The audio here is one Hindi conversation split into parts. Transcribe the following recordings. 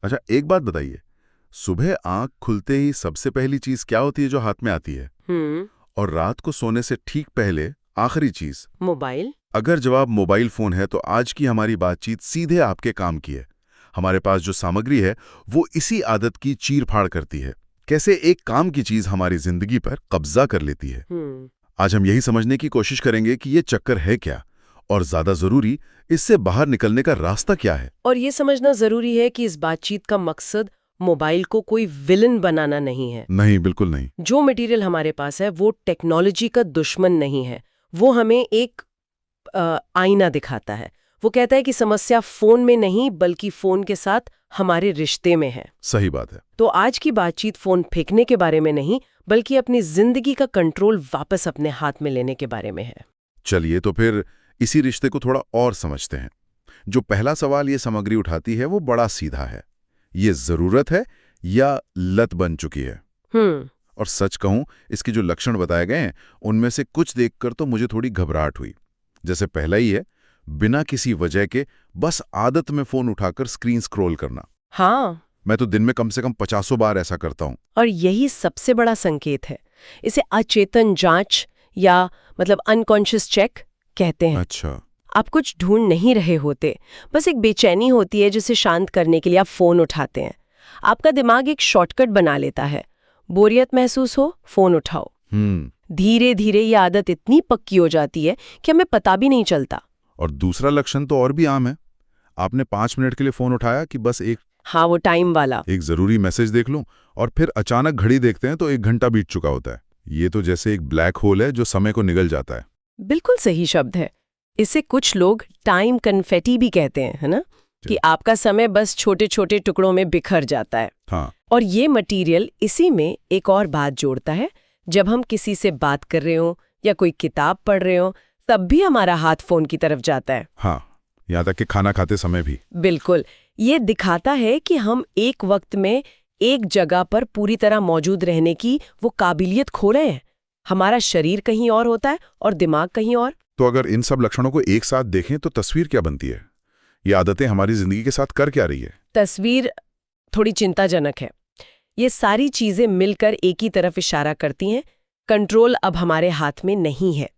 अच्छा, एक बात बताइए, सुबह आंख खुलते ही सबसे पहली चीज क्या होती है जो हाथ में आती है? हम्म। और रात को सोने से ठीक पहले आखिरी चीज? मोबाइल। अगर जवाब मोबाइल फोन है तो आज की हमारी बातचीत सीधे आपके काम की है। हमारे पास जो सामग्री है वो इसी आदत की चीर-फाड़ करती है। कैसे एक काम की चीज हमारी जिंदगी पर कब्जा कर लेती है। हम्म। आज हम यही समझने की कोशिश करेंगे कि ये चक्कर है क्या, और ज्यादा जरूरी, इससे बाहर निकलने का रास्ता क्या है। और ये समझना जरूरी है कि इस बातचीत का मकसद मोबाइल को कोई विलन बनाना नहीं है। नहीं, बिल्कुल नहीं। जो मटेरियल हमारे पास है वो टेक्नोलॉजी का दुश्मन नहीं है। वो हमें एक आईना दिखाता है। वो कहता है कि समस्या फोन में नहीं बल्कि फोन के साथ हमारे रिश्ते में है। सही बात है। तो आज की बातचीत फोन फेंकने के बारे में नहीं बल्कि अपनी जिंदगी का कंट्रोल वापस अपने हाथ में लेने के बारे में है। चलिए तो फिर इसी रिश्ते को थोड़ा और समझते हैं। जो पहला सवाल ये सामग्री उठाती है वो बड़ा सीधा है। ये जरूरत है या लत बन चुकी है? हम्म। और सच कहूं, इसके जो लक्षण बताए गए हैं उनमें से कुछ देखकर तो मुझे थोड़ी घबराहट हुई। जैसे पहला ही है, बिना किसी वजह के बस आदत में फोन उठाकर स्क्रीन स्क्रॉल करना। हाँ। मैं तो दिन में कम से कम 50 बार ऐसा करता हूं। और यही सबसे बड़ा संकेत है। इसे अचेतन जांच या मतलब अनकॉन्शियस चेक कहते हैं। अच्छा। आप कुछ ढूंढ नहीं रहे होते, बस एक बेचैनी होती है जिसे शांत करने के लिए आप फोन उठाते हैं। आपका दिमाग एक शॉर्टकट बना लेता है। बोरियत महसूस हो, फोन उठाओ। धीरे धीरे ये आदत इतनी पक्की हो जाती है कि हमें पता भी नहीं चलता। और दूसरा लक्षण तो और भी आम है। आपने 5 मिनट के लिए फोन उठाया कि बस एक हाँ, वो टाइम वाला। एक जरूरी मैसेज देख लूं, और फिर अचानक घड़ी देखते हैं तो 1 घंटा बीत चुका होता है। ये तो जैसे एक ब्लैक होल है जो समय को निगल जाता है। बिल्कुल सही शब्द है। इसे कुछ लोग टाइम कन्फेटी भी कहते हैं, है ना, कि आपका समय बस छोटे छोटे टुकड़ों में बिखर जाता है। हाँ। और ये मटेरियल इसी में एक और बात जोड़ता है। जब हम किसी से बात कर रहे हो या कोई किताब पढ़ रहे हो तब भी हमारा हाथ फोन की तरफ जाता है। हाँ, यहाँ तक कि खाना खाते समय भी। बिल्कुल। ये दिखाता है कि हम एक वक्त में एक जगह पर पूरी तरह मौजूद रहने की वो काबिलियत खो रहे हैं। हमारा शरीर कहीं और होता है और दिमाग कहीं और। तो अगर इन सब लक्षणों को एक साथ देखें तो तस्वीर क्या बनती है? ये आदतें हमारी जिंदगी के साथ कर क्या रही है? तस्वीर थोड़ी चिंताजनक है। ये सारी चीजें मिलकर एक ही तरफ इशारा करती हैं। कंट्रोल अब हमारे हाथ में नहीं है।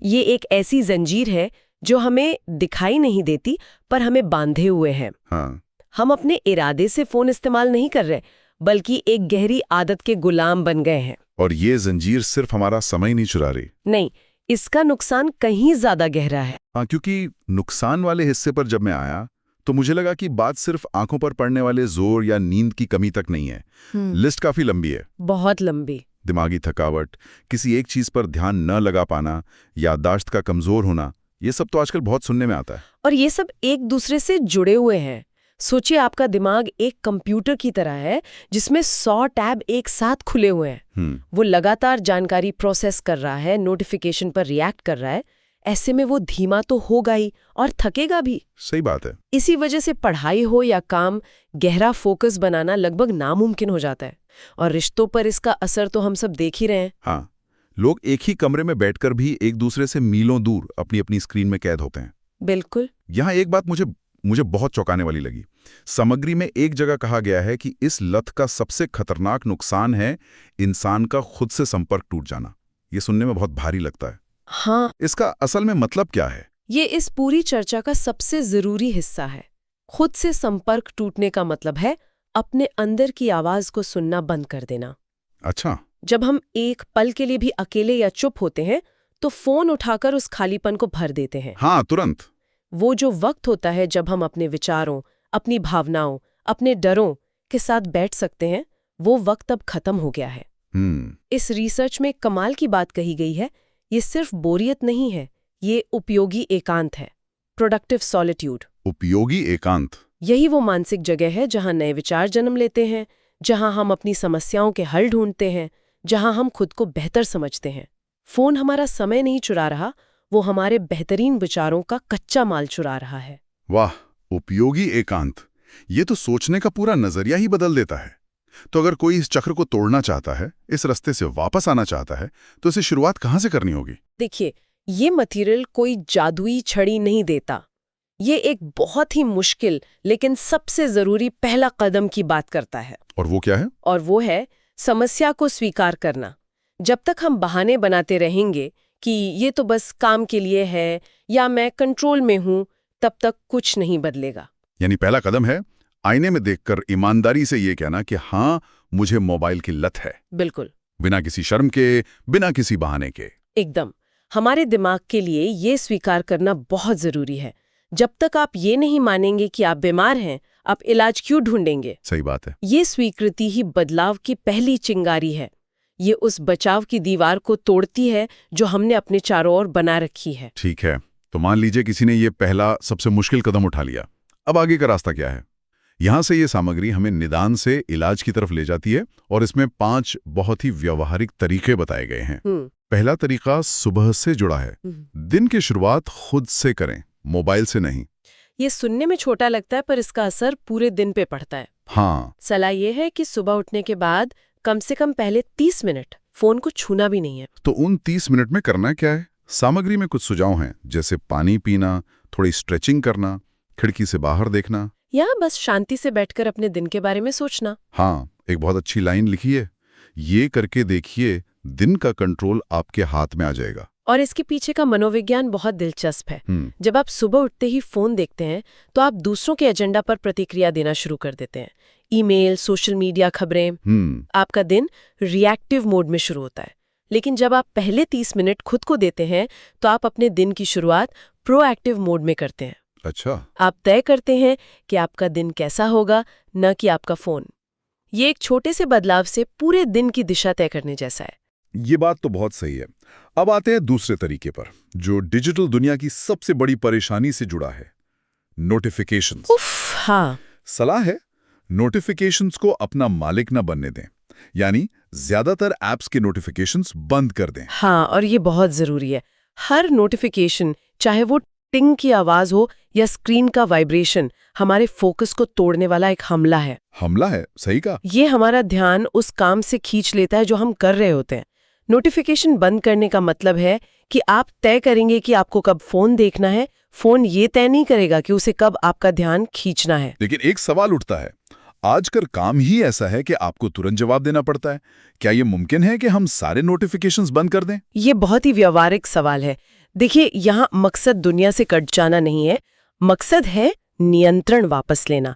ये एक ऐसी जंजीर है जो हमें दिखाई नहीं देती पर हमें बांधे हुए है। हाँ। हम अपने इरादे से फोन इस्तेमाल नहीं कर रहे बल्कि एक गहरी आदत के गुलाम बन गए हैं। और ये जंजीर सिर्फ हमारा समय नहीं चुरा रही। नहीं, इसका नुकसान कहीं ज्यादा गहरा है। हाँ, क्योंकि नुकसान वाले हिस्से पर जब मैं आया तो मुझे लगा कि बात सिर्फ आंखों पर पड़ने वाले जोर या नींद की कमी तक नहीं है। लिस्ट काफी लंबी है। बहुत लंबी। दिमागी थकावट, किसी एक चीज पर ध्यान न लगा पाना, याददाश्त का कमजोर होना, ये सब तो आजकल बहुत सुनने में आता है। और ये सब एक दूसरे से जुड़े हुए हैं। सोचिए, आपका दिमाग एक कंप्यूटर की तरह है जिसमें 100 टैब एक साथ खुले हुए हैं। वो लगातार जानकारी प्रोसेस कर रहा है, नोटिफिकेशन पर रिएक्ट कर रहा है। ऐसे में वो धीमा तो होगा ही और थकेगा भी। सही बात है। इसी वजह से पढ़ाई हो या काम, गहरा फोकस बनाना लगभग नामुमकिन हो जाता है। और रिश्तों पर इसका असर तो हम सब देख ही रहे हैं। हाँ, लोग एक ही कमरे में बैठकर भी एक दूसरे से मीलों दूर अपनी अपनी स्क्रीन में कैद होते हैं। बिल्कुल। यहाँ एक बात मुझे बहुत चौंकाने वाली लगी। सामग्री में एक जगह कहा गया है कि इस लत का सबसे खतरनाक नुकसान है इंसान का खुद से संपर्क टूट जाना। ये सुनने में बहुत भारी लगता है। हाँ, इसका असल में मतलब क्या है? ये इस पूरी चर्चा का सबसे जरूरी हिस्सा है। खुद से संपर्क टूटने का मतलब है अपने अंदर की आवाज को सुनना बंद कर देना। अच्छा। जब हम एक पल के लिए भी अकेले या चुप होते हैं तो फोन उठाकर उस खालीपन को भर देते हैं। हाँ, तुरंत। वो जो वक्त होता है जब हम अपने विचारों, अपनी भावनाओं, अपने डरों के साथ बैठ सकते हैं, वो वक्त अब खत्म हो गया है। इस रिसर्च में कमाल की बात कही गई है। ये सिर्फ बोरियत नहीं है, ये उपयोगी एकांत है। Productive solitude. उपयोगी एकांत। यही वो मानसिक जगह है जहां नए विचार जन्म लेते हैं, जहां हम अपनी समस्याओं के हल ढूंढते हैं, जहां हम खुद को बेहतर समझते हैं। फोन हमारा समय नहीं चुरा रहा, वो हमारे बेहतरीन विचारों का कच्चा माल चुरा रहा है। वाह, उपयोगी एकांत। ये तो सोचने का पूरा नजरिया ही बदल देता है। तो अगर कोई इस चक्र को तोड़ना चाहता है, इस रास्ते से वापस आना चाहता है, तो इसे शुरुआत कहाँ से करनी होगी? देखिए, ये मटेरियल कोई जादुई छड़ी नहीं देता। ये एक बहुत ही मुश्किल लेकिन सबसे जरूरी पहला कदम की बात करता है। और वो क्या है? और वो है समस्या को स्वीकार करना। जब तक हम बहाने बनाते रहेंगे कि ये तो बस काम के लिए है या मैं कंट्रोल में हूं, तब तक कुछ नहीं बदलेगा। यानी पहला कदम है आईने में देखकर ईमानदारी से ये कहना कि हाँ, मुझे मोबाइल की लत है। बिल्कुल, बिना किसी शर्म के, बिना किसी बहाने के। एकदम। हमारे दिमाग के लिए ये स्वीकार करना बहुत जरूरी है। जब तक आप ये नहीं मानेंगे कि आप बीमार हैं, आप इलाज क्यों ढूंढेंगे? सही बात है। ये स्वीकृति ही बदलाव की पहली चिंगारी है। ये उस बचाव की दीवार को तोड़ती है जो हमने अपने चारों ओर बना रखी है। ठीक है, तो मान लीजिए किसी ने ये पहला सबसे मुश्किल कदम उठा लिया। अब आगे का रास्ता क्या है? यहां से ये सामग्री हमें निदान से इलाज की तरफ ले जाती है और इसमें 5 बहुत ही व्यावहारिक तरीके बताए गए हैं। पहला तरीका सुबह से जुड़ा है। दिन की शुरुआत खुद से करें, मोबाइल से नहीं। ये सुनने में छोटा लगता है पर इसका असर पूरे दिन पे पड़ता है। हाँ, सलाह ये है कि सुबह उठने के बाद कम से कम पहले 30 मिनट फोन को छूना भी नहीं है। तो उन 30 मिनट में करना क्या है? सामग्री में कुछ सुझाव हैं, जैसे पानी पीना, थोड़ी स्ट्रेचिंग करना, खिड़की से बाहर देखना, या बस शांति से बैठकर अपने दिन के बारे में सोचना। हाँ, एक बहुत अच्छी लाइन लिखी है, ये करके देखिए, दिन का कंट्रोल आपके हाथ में आ जाएगा। और इसके पीछे का मनोविज्ञान बहुत दिलचस्प है। जब आप सुबह उठते ही फोन देखते हैं तो आप दूसरों के एजेंडा पर प्रतिक्रिया देना शुरू कर देते हैं। ईमेल, सोशल मीडिया, खबरें। आपका दिन रिएक्टिव मोड में शुरू होता है। लेकिन जब आप पहले 30 मिनट खुद को देते हैं तो आप अपने दिन की शुरुआत प्रोएक्टिव मोड में करते हैं। अच्छा, आप तय करते हैं कि आपका दिन कैसा होगा, न कि आपका फोन। ये एक छोटे से बदलाव से पूरे दिन की दिशा तय करने जैसा है। ये बात तो बहुत सही है। अब आते हैं दूसरे तरीके पर, जो डिजिटल दुनिया की सबसे बड़ी परेशानी से जुड़ा है, नोटिफिकेशंस। हाँ, सलाह है नोटिफिकेशंस को अपना मालिक न बनने दें, यानी ज्यादातर ऐप्स के नोटिफिकेशंस बंद कर दें। हाँ, और ये बहुत जरूरी है। हर नोटिफिकेशन, चाहे वो टिंग की आवाज हो या स्क्रीन का वाइब्रेशन, हमारे फोकस को तोड़ने वाला एक हमला है। हमला है, सही कहा। ये हमारा ध्यान उस काम से खींच लेता है जो हम कर रहे होते हैं। नोटिफिकेशन बंद करने का मतलब है कि आप तय करेंगे कि आपको कब फोन देखना है। फोन ये तय नहीं करेगा कि उसे कब आपका ध्यान खींचना है। लेकिन एक सवाल उठता है, आजकल काम ही ऐसा है कि आपको तुरंत जवाब देना पड़ता है। क्या ये मुमकिन है कि हम सारे नोटिफिकेशंस बंद कर दें? ये बहुत ही व्यावहारिक सवाल है। देखिए, यहाँ मकसद दुनिया से कट जाना नहीं है, मकसद है नियंत्रण वापस लेना।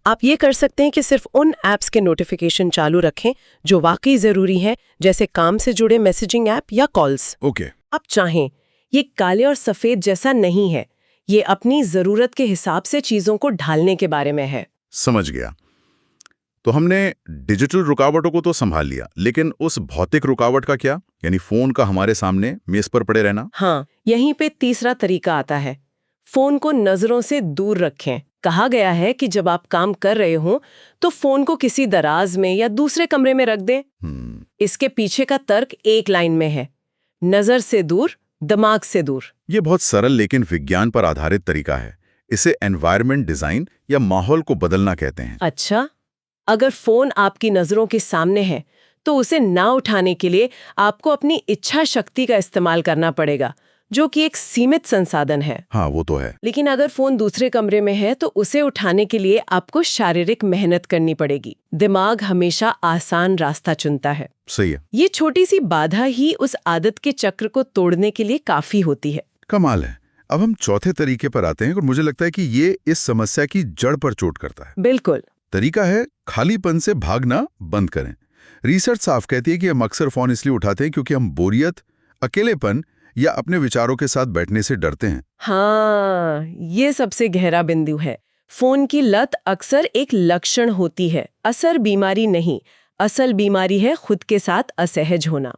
आप ये कर सकते हैं कि सिर्फ उन ऐप्स के नोटिफिकेशन चालू रखें जो वाकई जरूरी हैं, जैसे काम से जुड़े मैसेजिंग ऐप या कॉल्स। ओके। आप चाहें, ये काले और सफेद जैसा नहीं है, ये अपनी जरूरत के हिसाब से चीजों को ढालने के बारे में है। समझ गया। तो हमने डिजिटल रुकावटों को तो संभाल लिया, लेकिन उस भौतिक रुकावट का क्या, यानी फोन का हमारे सामने मेज पर पड़े रहना? हाँ, यहीं पे तीसरा तरीका आता है। फोन को नजरों से दूर रखें। कहा गया है कि जब आप काम कर रहे हो तो फोन को किसी दराज में या दूसरे कमरे में रख दें। इसके पीछे का तर्क एक लाइन में है, नजर से दूर, दिमाग से दूर। ये बहुत सरल लेकिन विज्ञान पर आधारित तरीका है। इसे एनवायरनमेंट डिजाइन या माहौल को बदलना कहते हैं। अच्छा, अगर फोन आपकी नजरों के सामने है तो उसे ना उठाने के लिए आपको अपनी इच्छा शक्ति का इस्तेमाल करना पड़ेगा, जो कि एक सीमित संसाधन है। हाँ, वो तो है। लेकिन अगर फोन दूसरे कमरे में है तो उसे उठाने के लिए आपको शारीरिक मेहनत करनी पड़ेगी। दिमाग हमेशा आसान रास्ता चुनता है। सही है। ये छोटी सी बाधा ही उस आदत के चक्र को तोड़ने के लिए काफी होती है। कमाल है। अब हम चौथे तरीके पर आते हैं और मुझे लगता है कि ये इस समस्या की जड़ पर चोट करता है। बिल्कुल। तरीका है खालीपन से भागना बंद करें। रिसर्च साफ कहती है कि हम अक्सर फोन इसलिए उठाते हैं क्योंकि हम बोरियत, अकेलेपन या अपने विचारों के साथ बैठने से डरते हैं। हाँ, ये सबसे गहरा बिंदु है। फोन की लत अक्सर एक लक्षण होती है, असल बीमारी नहीं। असल बीमारी है खुद के साथ असहज होना।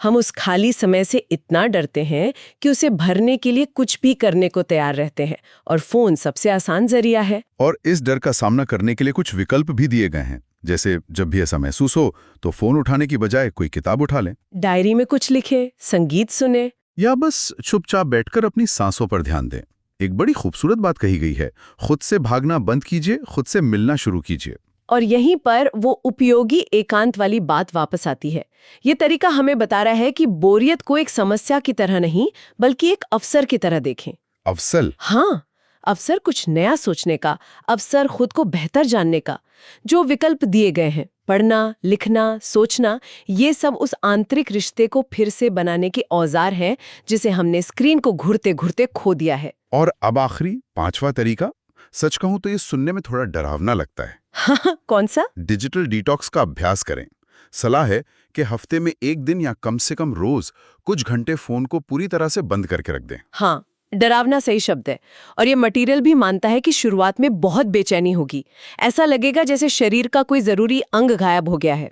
हम उस खाली समय से इतना डरते हैं कि उसे भरने के लिए कुछ भी करने को तैयार रहते हैं, और फोन सबसे आसान जरिया है। और इस डर का सामना करने के लिए कुछ विकल्प भी दिए गए हैं, जैसे जब भी ऐसा महसूस हो तो फोन उठाने की बजाय कोई किताब उठा लें, डायरी में कुछ लिखे, संगीत सुने, या बस चुपचाप बैठकर अपनी सांसों पर ध्यान दें। एक बड़ी खूबसूरत बात कही गई है, खुद से भागना बंद कीजिए, खुद से मिलना शुरू कीजिए। और यहीं पर वो उपयोगी एकांत वाली बात वापस आती है। ये तरीका हमें बता रहा है कि बोरियत को एक समस्या की तरह नहीं बल्कि एक अवसर की तरह देखें। अवसर? हाँ, अवसर कुछ नया सोचने का, अवसर खुद को बेहतर जानने का। जो विकल्प दिए गए हैं, पढ़ना, लिखना, सोचना, ये सब उस आंतरिक रिश्ते को फिर से बनाने के औजार हैं जिसे हमने स्क्रीन को घुरते घुरते खो दिया है। और अब आखिरी 5वां तरीका, सच कहूं तो ये सुनने में थोड़ा डरावना लगता है। हाँ, कौन सा? डिजिटल डिटॉक्स का अभ्यास करें। सलाह है कि हफ्ते में 1 दिन या कम से कम रोज कुछ घंटे फोन को पूरी तरह से बंद करके रख दें। हाँ, डरावना सही शब्द है। और ये मटेरियल भी मानता है कि शुरुआत में बहुत बेचैनी होगी। ऐसा लगेगा जैसे शरीर का कोई जरूरी अंग गायब हो गया है।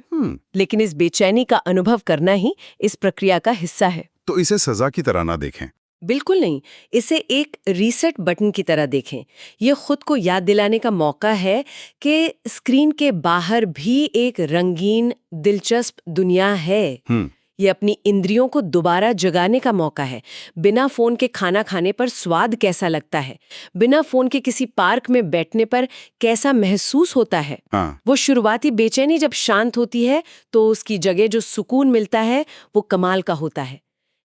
लेकिन इस बेचैनी का अनुभव करना ही इस प्रक्रिया का हिस्सा है। तो इसे सजा की तरह ना देखें। बिल्कुल नहीं, इसे एक रीसेट बटन की तरह देखें। ये खुद को याद दिलाने का मौका है कि स्क्रीन के बाहर भी एक रंगीन, दिलचस्प दुनिया है। ये अपनी इंद्रियों को दोबारा जगाने का मौका है। बिना फोन के खाना खाने पर स्वाद कैसा लगता है, बिना फोन के किसी पार्क में बैठने पर कैसा महसूस होता है। वो शुरुआती बेचैनी जब शांत होती है तो उसकी जगह जो सुकून मिलता है वो कमाल का होता है।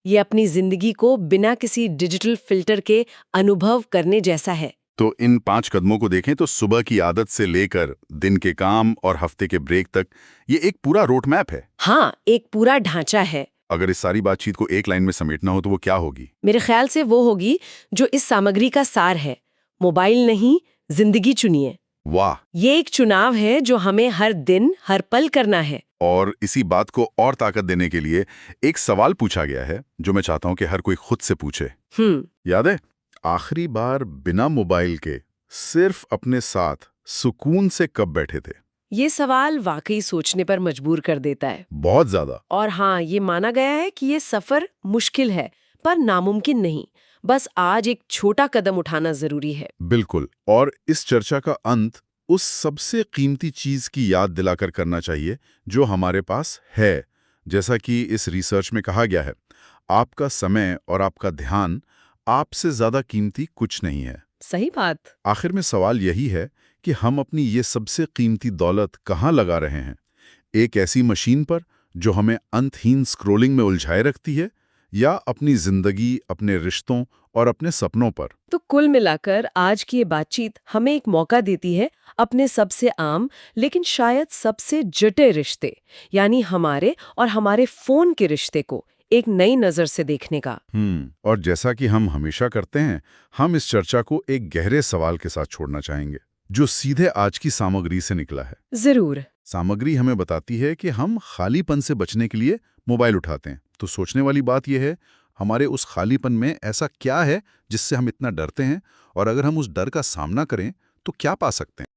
ये अपनी जिंदगी को बिना किसी डिजिटल फिल्टर के अनुभव करने जैसा है। तो इन 5 कदमों को देखें तो सुबह की आदत से लेकर दिन के काम और हफ्ते के ब्रेक तक ये एक पूरा रोड मैप है। हाँ, एक पूरा ढांचा है। अगर इस सारी बातचीत को एक लाइन में समेटना हो तो वो क्या होगी? मेरे ख्याल से वो होगी जो इस सामग्री का सार है। मोबाइल नहीं, जिंदगी चुनिए। वाह! ये एक चुनाव है जो हमें हर दिन, हर पल करना है। और इसी बात को और ताकत देने के लिए एक सवाल पूछा गया है जो मैं चाहता हूं कि हर कोई खुद से पूछे। याद है, आखिरी बार बिना मोबाइल के सिर्फ अपने साथ सुकून से कब बैठे थे? ये सवाल वाकई सोचने पर मजबूर कर देता है। बहुत ज्यादा। और हाँ, ये माना गया है कि ये सफर मुश्किल है पर नामुमकिन नहीं। बस आज एक छोटा कदम उठाना जरूरी है। बिल्कुल। और इस चर्चा का अंत उस सबसे कीमती चीज की याद दिलाकर करना चाहिए जो हमारे पास है। जैसा कि इस रिसर्च में कहा गया है, आपका समय और आपका ध्यान आपसे ज्यादा कीमती कुछ नहीं है। सही बात। आखिर में सवाल यही है कि हम अपनी ये सबसे कीमती दौलत कहाँ लगा रहे हैं? एक ऐसी मशीन पर जो हमें अंतहीन स्क्रोलिंग में उलझाए रखती है, या अपनी जिंदगी, अपने रिश्तों और अपने सपनों पर? तो कुल मिलाकर आज की ये बातचीत हमें एक मौका देती है अपने सबसे आम लेकिन शायद सबसे जटिल रिश्ते, यानी हमारे और हमारे फोन के रिश्ते को एक नई नजर से देखने का। और जैसा कि हम हमेशा करते हैं, हम इस चर्चा को एक गहरे सवाल के साथ छोड़ना चाहेंगे जो सीधे आज की सामग्री से निकला है। जरूर। सामग्री हमें बताती है कि हम खालीपन से बचने के लिए मोबाइल उठाते हैं। तो सोचने वाली बात यह है, हमारे उस खालीपन में ऐसा क्या है जिससे हम इतना डरते हैं, और अगर हम उस डर का सामना करें तो क्या पा सकते हैं?